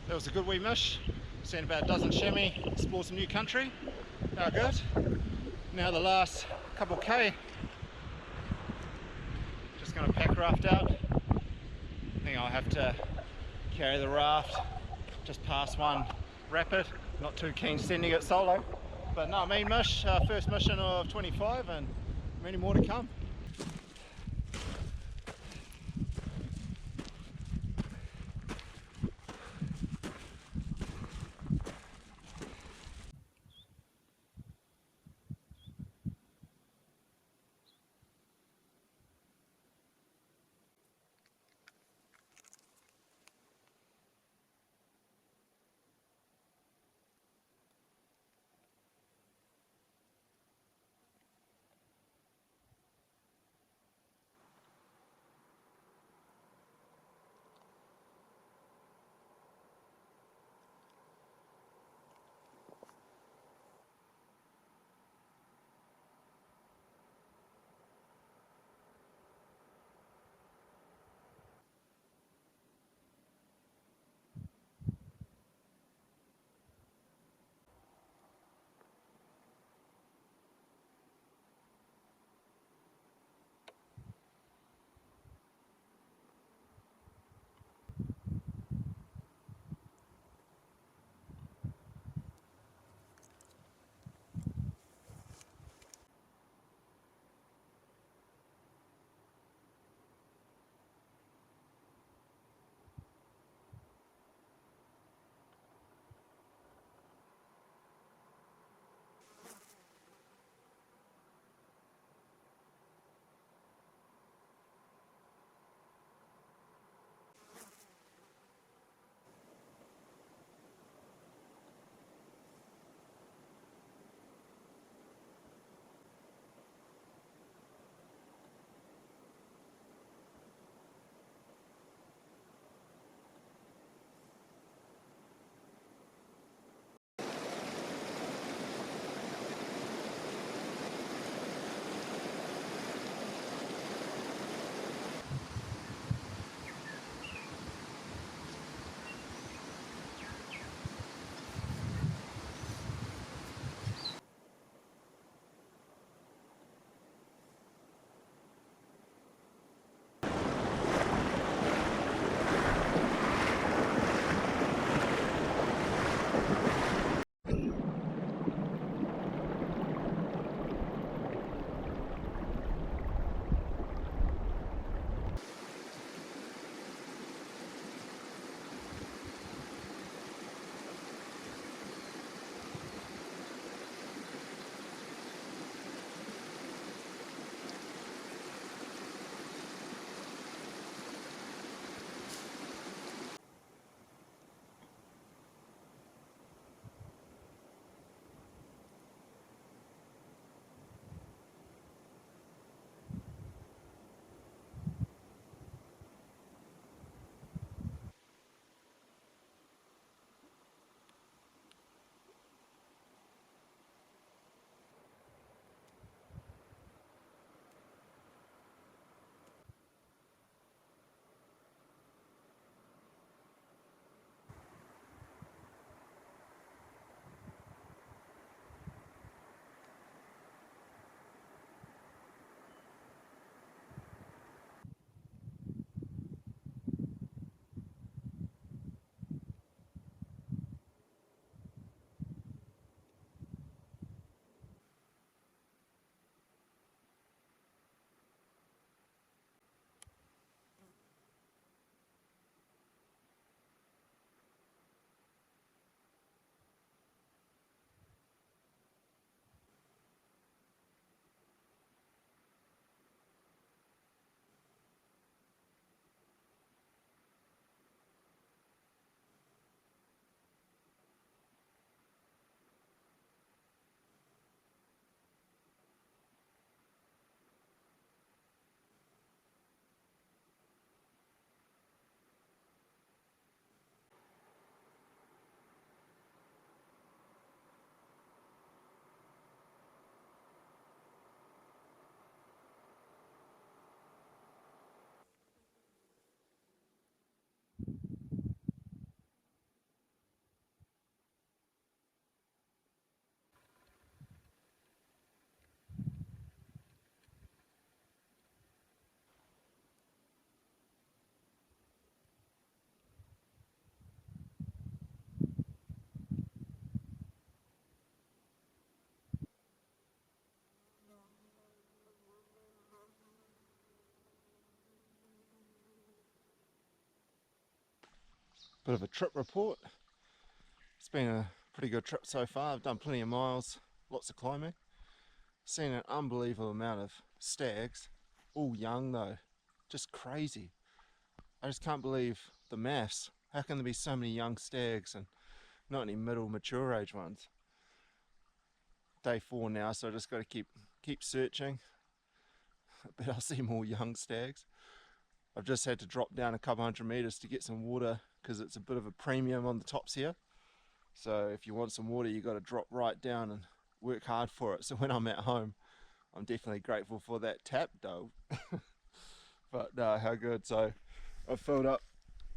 That was a good wee mish. Seen about a dozen chamois, explored some new country. How good. Now the last couple K. Just gonna pack raft out. I think I'll have to carry the raft just past one rapid. Not too keen sending it solo. But no, mean mish, first mission of 25 and many more to come. Bit of a trip report. It's been a pretty good trip so far. I've done plenty of miles, lots of climbing. Seen an unbelievable amount of stags, all young though, just crazy. I just can't believe the mass. How can there be so many young stags and not any middle mature age ones? Day 4 now, so I just got to keep searching. I bet I'll see more young stags. I've just had to drop down a couple hundred meters to get some water because it's a bit of a premium on the tops here. So if you want some water, you got to drop right down and work hard for it. So when I'm at home, I'm definitely grateful for that tap though. But how good. So I've filled up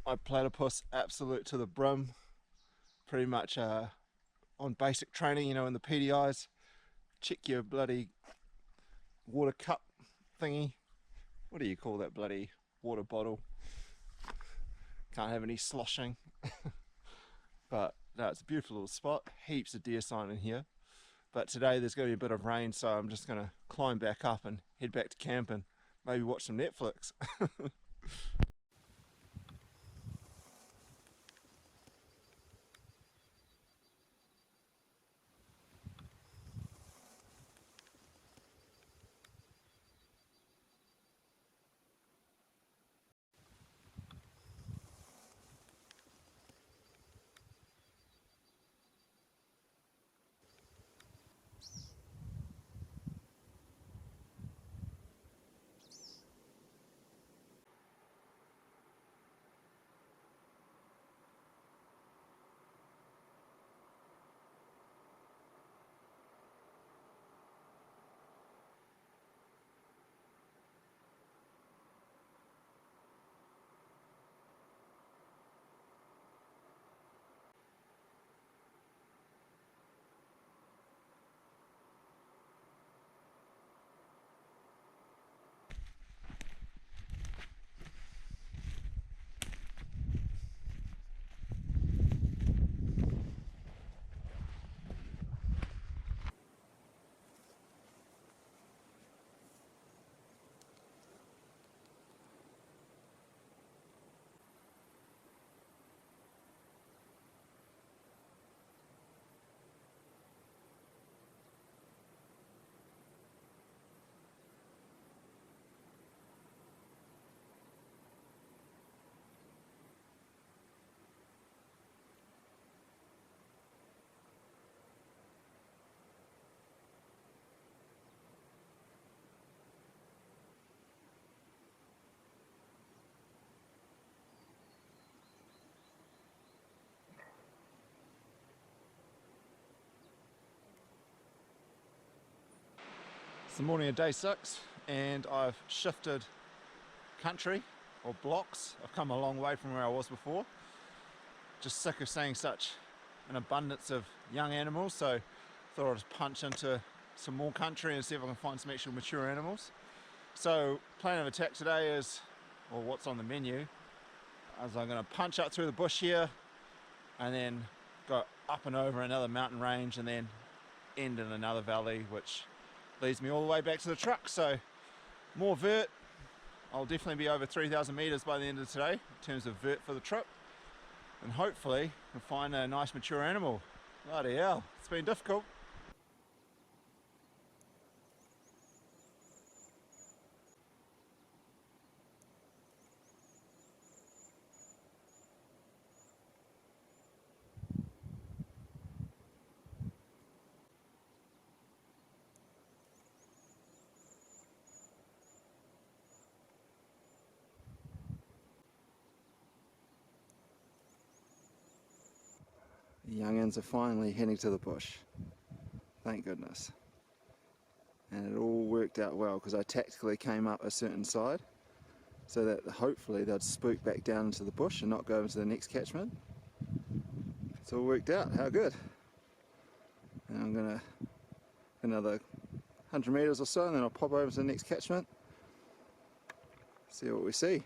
my platypus absolute to the brim. Pretty much on basic training, you know, in the PDIs, check your bloody water cup thingy. What do you call that bloody water bottle? Can't have any sloshing. But no, it's a beautiful little spot. Heaps of deer sign in here. But today there's going to be a bit of rain, so I'm just going to climb back up and head back to camp and maybe watch some Netflix. It's the morning of day 6 and I've shifted country or blocks. I've come a long way from where I was before. Just sick of seeing such an abundance of young animals, so thought I'd just punch into some more country and see if I can find some actual mature animals. So plan of attack today is, or what's on the menu, is I'm going to punch up through the bush here and then go up and over another mountain range and then end in another valley, which leads me all the way back to the truck. So more vert. I'll definitely be over 3,000 meters by the end of today in terms of vert for the trip, and hopefully we'll find a nice mature animal. Bloody hell, it's been difficult. The young'uns are finally heading to the bush. Thank goodness. And it all worked out well because I tactically came up a certain side so that hopefully they'd spook back down into the bush and not go into the next catchment. It's all worked out. How good. And I'm gonna another 100 meters or so and then I'll pop over to the next catchment, see what we see.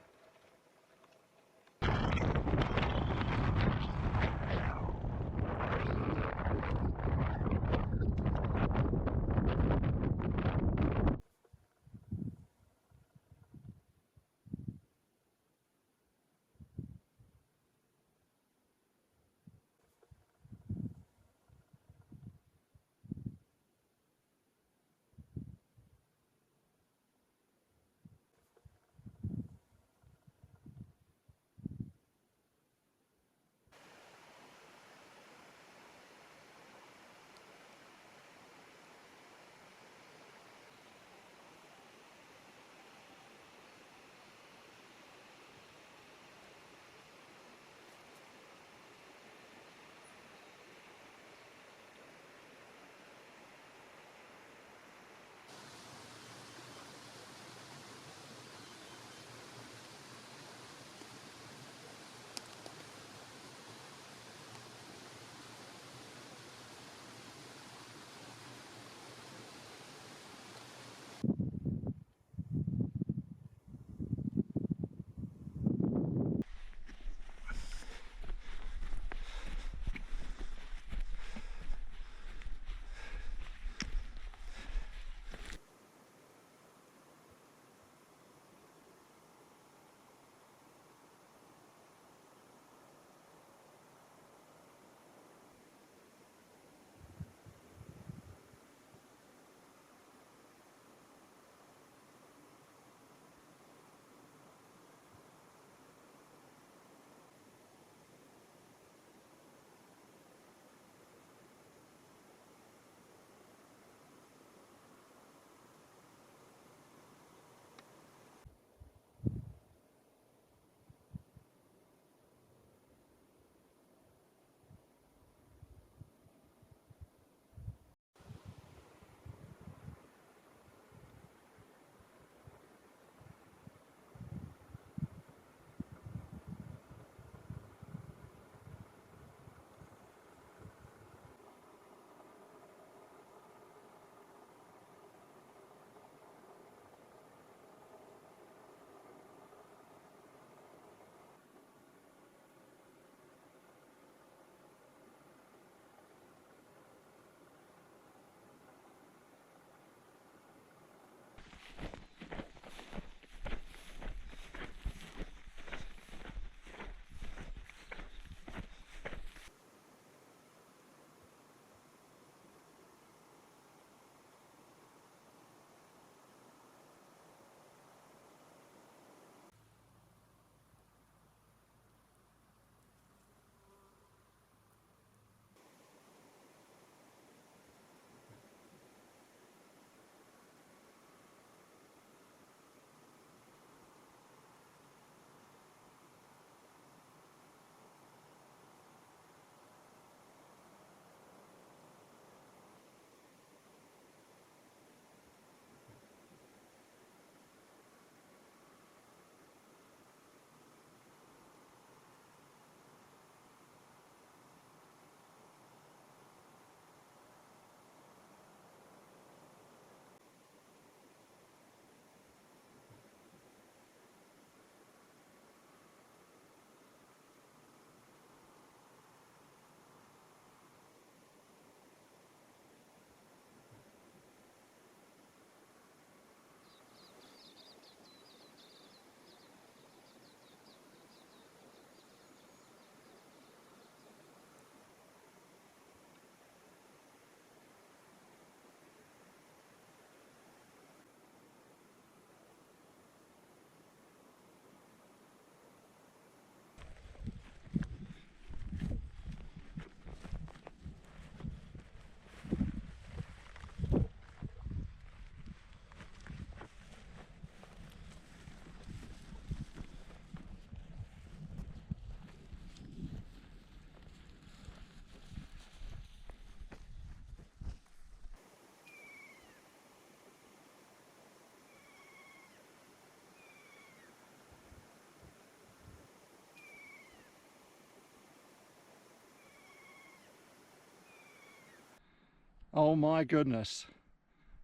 Oh my goodness.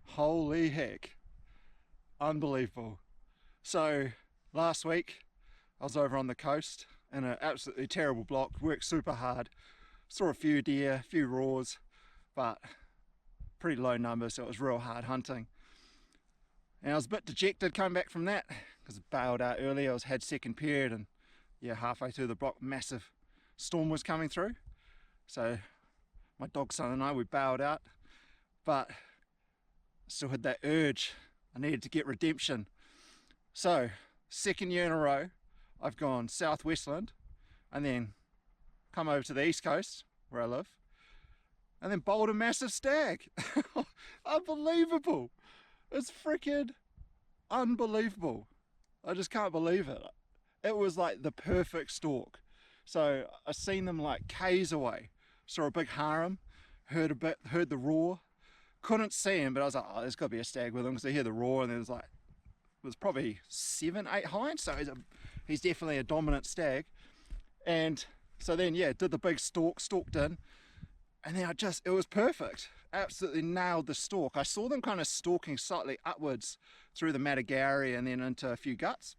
Holy heck. Unbelievable. So last week I was over on the coast in an absolutely terrible block, worked super hard, saw a few deer, a few roars, but pretty low numbers, so it was real hard hunting. And I was a bit dejected coming back from that because I bailed out early. I had second period, and yeah, halfway through the block, massive storm was coming through. So my dog son and I, we bailed out, but still had that urge. I needed to get redemption. So second year in a row, I've gone southwestland and then come over to the east coast where I live and then bowled a massive stag. Unbelievable. It's freaking unbelievable. I just can't believe it. It was like the perfect stalk. So I seen them like k's away. Saw a big harem, heard the roar. Couldn't see him, but I was like, oh, there's got to be a stag with him because I hear the roar, and there was probably 7, 8 hinds, so he's definitely a dominant stag. And so then, yeah, did the big stalked in, and then it was perfect. Absolutely nailed the stalk. I saw them kind of stalking slightly upwards through the Matagari and then into a few guts.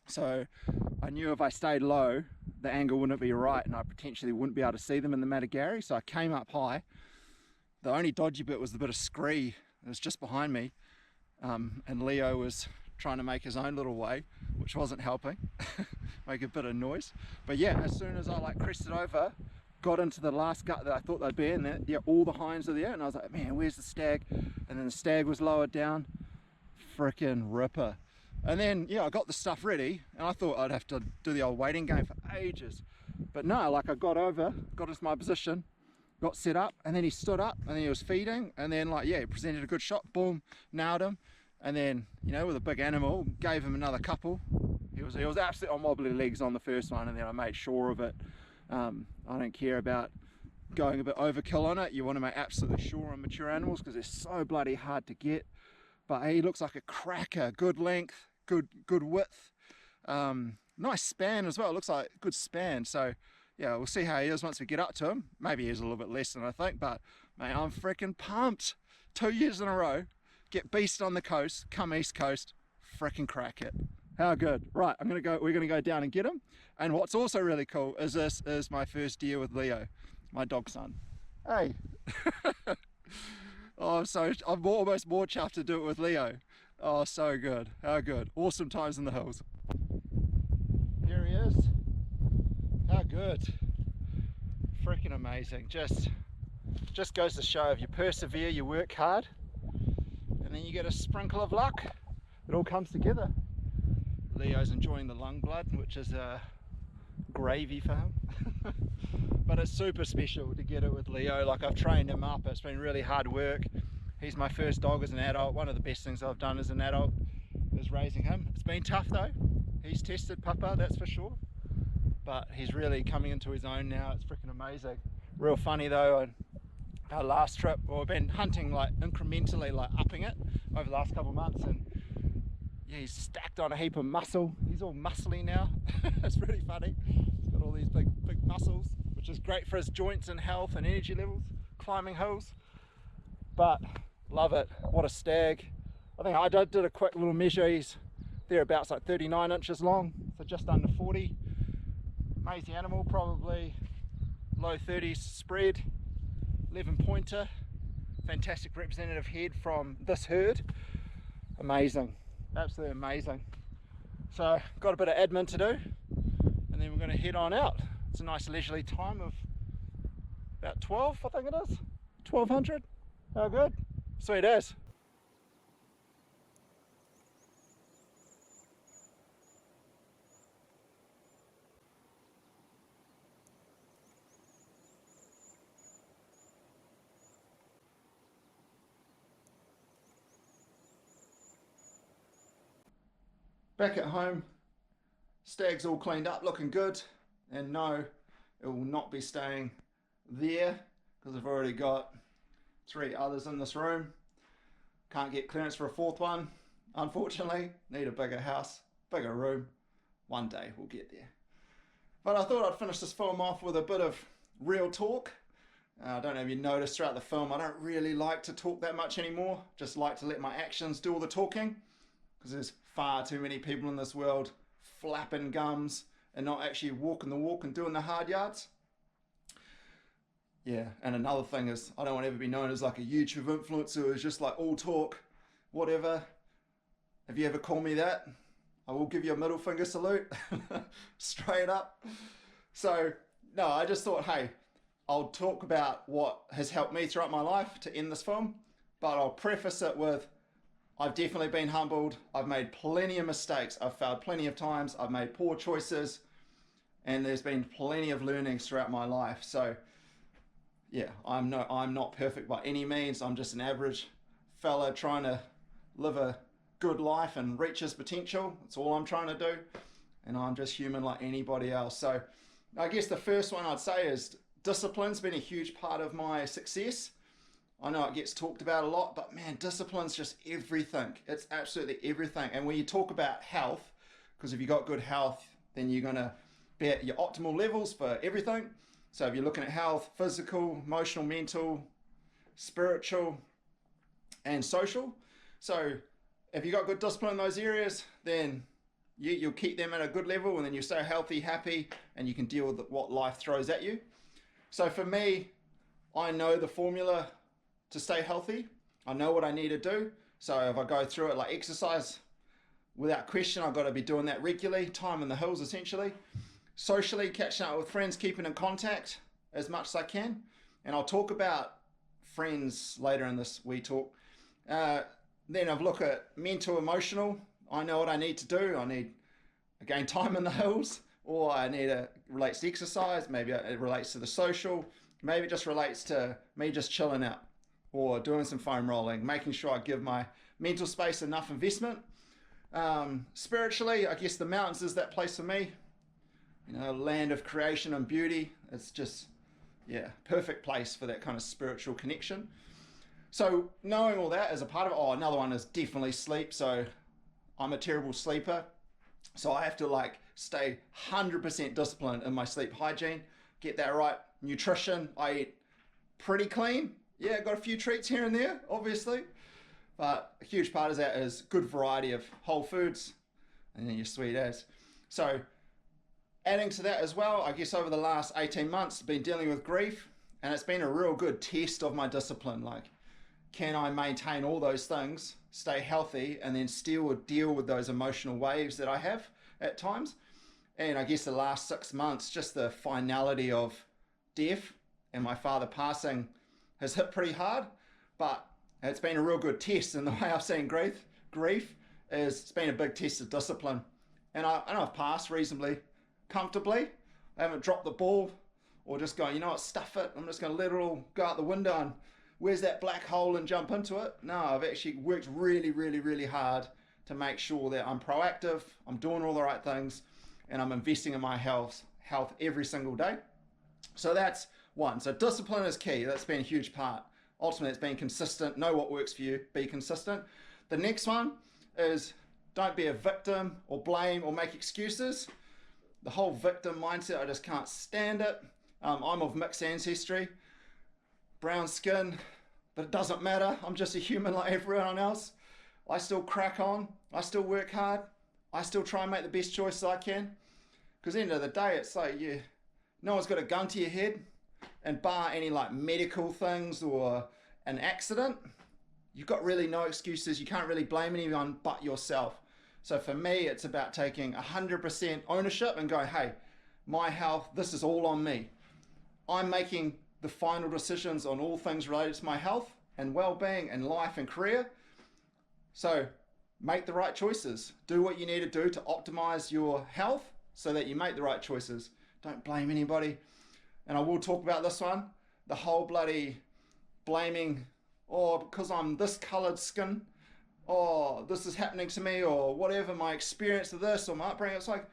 So I knew if I stayed low, the angle wouldn't be right, and I potentially wouldn't be able to see them in the Matagari. So I came up high. The only dodgy bit was the bit of scree that was just behind me, and Leo was trying to make his own little way, which wasn't helping, make a bit of noise. But yeah, as soon as I like crested over, got into the last gut that I thought they'd be in there, yeah, all the hinds are there, and I was like, man, where's the stag? And then the stag was lowered down. Frickin' ripper. And then, yeah, I got the stuff ready, and I thought I'd have to do the old waiting game for ages. But no, like I got into my position, got set up, and then he stood up, and then he was feeding, and then like, yeah, he presented a good shot, boom, nailed him. And then, you know, with a big animal, gave him another couple. He was absolutely on wobbly legs on the first one, and then I made sure of it. I don't care about going a bit overkill on it. You want to make absolutely sure on mature animals because they're so bloody hard to get. But he looks like a cracker, good length, good width, nice span as well. It looks like a good span. So yeah, we'll see how he is once we get up to him. Maybe he is a little bit less than I think, but mate, I'm freaking pumped. 2 years in a row, get beast on the coast, come east coast, freaking crack it. How good. Right, we're gonna go down and get him. And what's also really cool is this is my first deer with Leo, my dog son. Hey. Oh, I'm almost more chuffed to do it with Leo. Oh, so good. How good. Awesome times in the hills. Here he is. How good. Freaking amazing. Just goes to show if you persevere, you work hard, and then you get a sprinkle of luck. It all comes together. Leo's enjoying the lung blood, which is gravy for him. But it's super special to get it with Leo. Like, I've trained him up, it's been really hard work. He's my first dog as an adult. One of the best things I've done as an adult is raising him. It's been tough though. He's tested Papa, that's for sure. But he's really coming into his own now. It's freaking amazing. Real funny though, on our last trip, well, we've been hunting like incrementally, like upping it over the last couple of months, and yeah, he's stacked on a heap of muscle. He's all muscly now. It's really funny. He's got all these big muscles, which is great for his joints and health and energy levels, climbing hills. But love it. What a stag. I think I did a quick little measure. He's thereabouts like 39 inches long, so just under 40. Amazing animal, probably low 30s spread, 11 pointer. Fantastic representative head from this herd. Amazing. Absolutely amazing. So got a bit of admin to do, and then we're going to head on out. It's a nice leisurely time of about 12, I think it is, 1200. How good. Sweet as. Back at home, stag's all cleaned up, looking good, and no, it will not be staying there because I've already got 3 others in this room. Can't get clearance for a 4th one, unfortunately. Need a bigger house, bigger room. One day we'll get there. But I thought I'd finish this film off with a bit of real talk. I don't know if you noticed throughout the film, I don't really like to talk that much anymore. Just like to let my actions do all the talking, because there's far too many people in this world flapping gums and not actually walking the walk and doing the hard yards. Yeah, and another thing is I don't want to ever be known as like a YouTube influencer who's just like all talk, whatever. If you ever call me that, I will give you a middle finger salute, straight up. So, no, I just thought, hey, I'll talk about what has helped me throughout my life to end this film, but I'll preface it with, I've definitely been humbled. I've made plenty of mistakes. I've failed plenty of times. I've made poor choices, and there's been plenty of learnings throughout my life. So, yeah, I'm not perfect by any means. I'm just an average fella trying to live a good life and reach his potential. That's all I'm trying to do, and I'm just human like anybody else. So, I guess the first one I'd say is discipline's been a huge part of my success. I know it gets talked about a lot, but man, discipline's just everything. It's absolutely everything. And when you talk about health, because if you've got good health, then you're going to be at your optimal levels for everything. So if you're looking at health, physical, emotional, mental, spiritual, and social. So if you've got good discipline in those areas, then you'll keep them at a good level, and then you'll stay healthy, happy, and you can deal with what life throws at you. So for me, I know the formula to stay healthy. I know what I need to do. So if I go through it like exercise, without question, I've got to be doing that regularly, time in the hills essentially. Socially, catching up with friends, keeping in contact as much as I can. And I'll talk about friends later in this wee talk. Then I've looked at mental, emotional. I know what I need to do. I need, again, time in the hills, or I need it relates to exercise. Maybe it relates to the social. Maybe it just relates to me just chilling out or doing some foam rolling, making sure I give my mental space enough investment. Spiritually, I guess the mountains is that place for me. You know, land of creation and beauty. It's just, yeah, perfect place for that kind of spiritual connection. So knowing all that as a part of it, another one is definitely sleep. So I'm a terrible sleeper. So I have to like stay 100% disciplined in my sleep hygiene, get that right. Nutrition, I eat pretty clean. Yeah, got a few treats here and there, obviously. But a huge part of that is good variety of whole foods, and then your sweet as. So adding to that as well, I guess over the last 18 months, I've been dealing with grief, and it's been a real good test of my discipline. Like, can I maintain all those things, stay healthy, and then still deal with those emotional waves that I have at times? And I guess the last 6 months, just the finality of death and my father passing has hit pretty hard, but it's been a real good test. And the way I've seen grief is it's been a big test of discipline. And I've passed reasonably comfortably. I haven't dropped the ball or just going, you know what, stuff it. I'm just going to let it all go out the window and where's that black hole and jump into it. No, I've actually worked really, really, really hard to make sure that I'm proactive, I'm doing all the right things, and I'm investing in my health every single day. So that's one. So discipline is key. That's been a huge part. Ultimately, it's being consistent. Know what works for you. Be consistent. The next one is don't be a victim or blame or make excuses. The whole victim mindset, I just can't stand it. I'm of mixed ancestry, brown skin, but it doesn't matter. I'm just a human like everyone else. I still crack on. I still work hard. I still try and make the best choices I can. Because at the end of the day, it's like, no one's got a gun to your head, and bar any like medical things or an accident, you've got really no excuses. You can't really blame anyone but yourself. So for me, it's about taking 100% ownership and going, hey, my health, this is all on me. I'm making the final decisions on all things related to my health and well-being and life and career. So make the right choices. Do what you need to do to optimize your health so that you make the right choices. Don't blame anybody. And I will talk about this one, the whole bloody blaming, because I'm this colored skin, this is happening to me, or whatever, my experience of this or my upbringing. It's like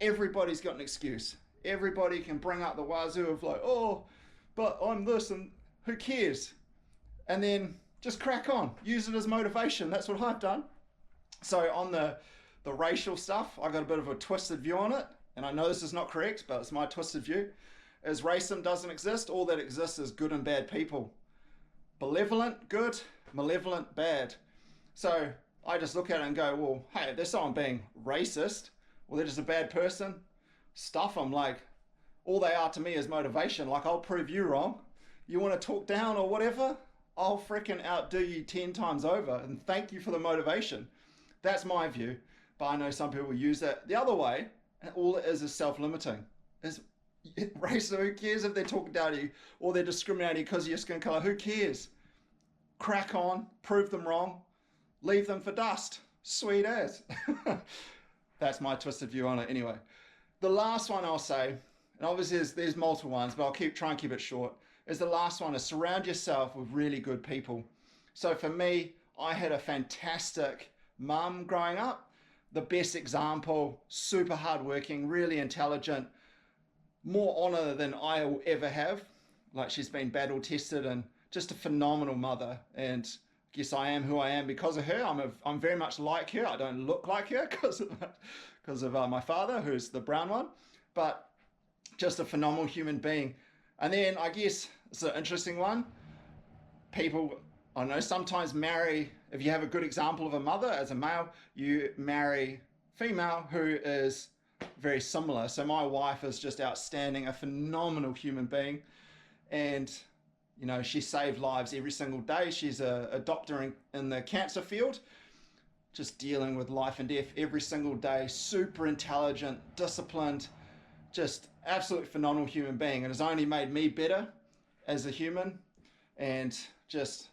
everybody's got an excuse. Everybody can bring up the wazoo of like, but I'm this, and who cares? And then just crack on, use it as motivation. That's what I've done. So on the racial stuff, I got a bit of a twisted view on it, and I know this is not correct, but it's my twisted view. is racism doesn't exist. All that exists is good and bad people. Benevolent, good, malevolent, bad. So I just look at it and go, well, hey, if there's someone being racist, well, they're just a bad person. Stuff them. Like, all they are to me is motivation. Like, I'll prove you wrong. You want to talk down or whatever? I'll freaking outdo you 10 times over, and thank you for the motivation. That's my view, but I know some people use that the other way, and all it is self-limiting. Is racism, who cares if they're talking down to you or they're discriminating because of your skin color? Who cares? Crack on, prove them wrong, leave them for dust. Sweet as. That's my twisted view on it anyway. The last one I'll say, and obviously there's multiple ones, but I'll try and keep it short, is the last one is surround yourself with really good people. So for me, I had a fantastic mum growing up, the best example, super hardworking, really intelligent, more honor than I will ever have. Like, she's been battle tested and just a phenomenal mother. And I guess I am who I am because of her. I'm very much like her. I don't look like her because of my father, who's the brown one, but just a phenomenal human being. And then I guess it's an interesting one. People, I know, sometimes marry, if you have a good example of a mother as a male, you marry female who is very similar. So my wife is just outstanding, a phenomenal human being. And, you know, she saved lives every single day. She's a doctor in the cancer field, just dealing with life and death every single day. Super intelligent, disciplined, just absolutely phenomenal human being, and has only made me better as a human, and just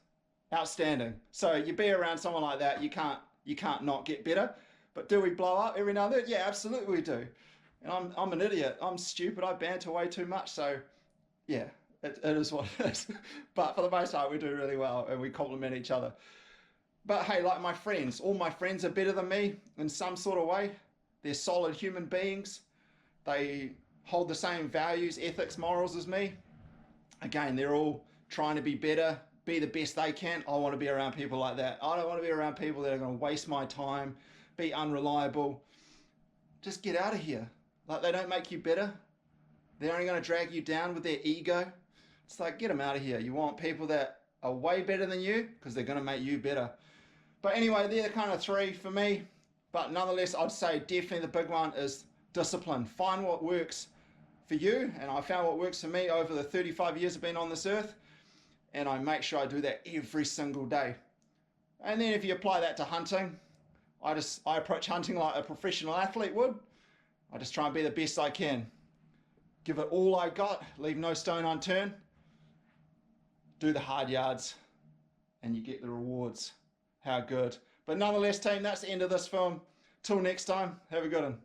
outstanding. So you be around someone like that, you can't not get better. But do we blow up every now and then? Yeah, absolutely we do. And I'm an idiot. I'm stupid. I banter way too much. So yeah, it is what it is. But for the most part, we do really well and we complement each other. But hey, like my friends, all my friends are better than me in some sort of way. They're solid human beings. They hold the same values, ethics, morals as me. Again, they're all trying to be better, be the best they can. I want to be around people like that. I don't want to be around people that are going to waste my time, be unreliable. Just get out of here. Like, they don't make you better. They're only going to drag you down with their ego. It's like, get them out of here. You want people that are way better than you because they're going to make you better. But anyway, they're the kind of three for me. But nonetheless, I'd say definitely the big one is discipline. Find what works for you, and I found what works for me over the 35 years I've been on this earth, and I make sure I do that every single day. And then if you apply that to hunting, I approach hunting like a professional athlete would. I just try and be the best I can. Give it all I got, leave no stone unturned. Do the hard yards, and you get the rewards. How good. But nonetheless, team, that's the end of this film. Till next time, have a good one.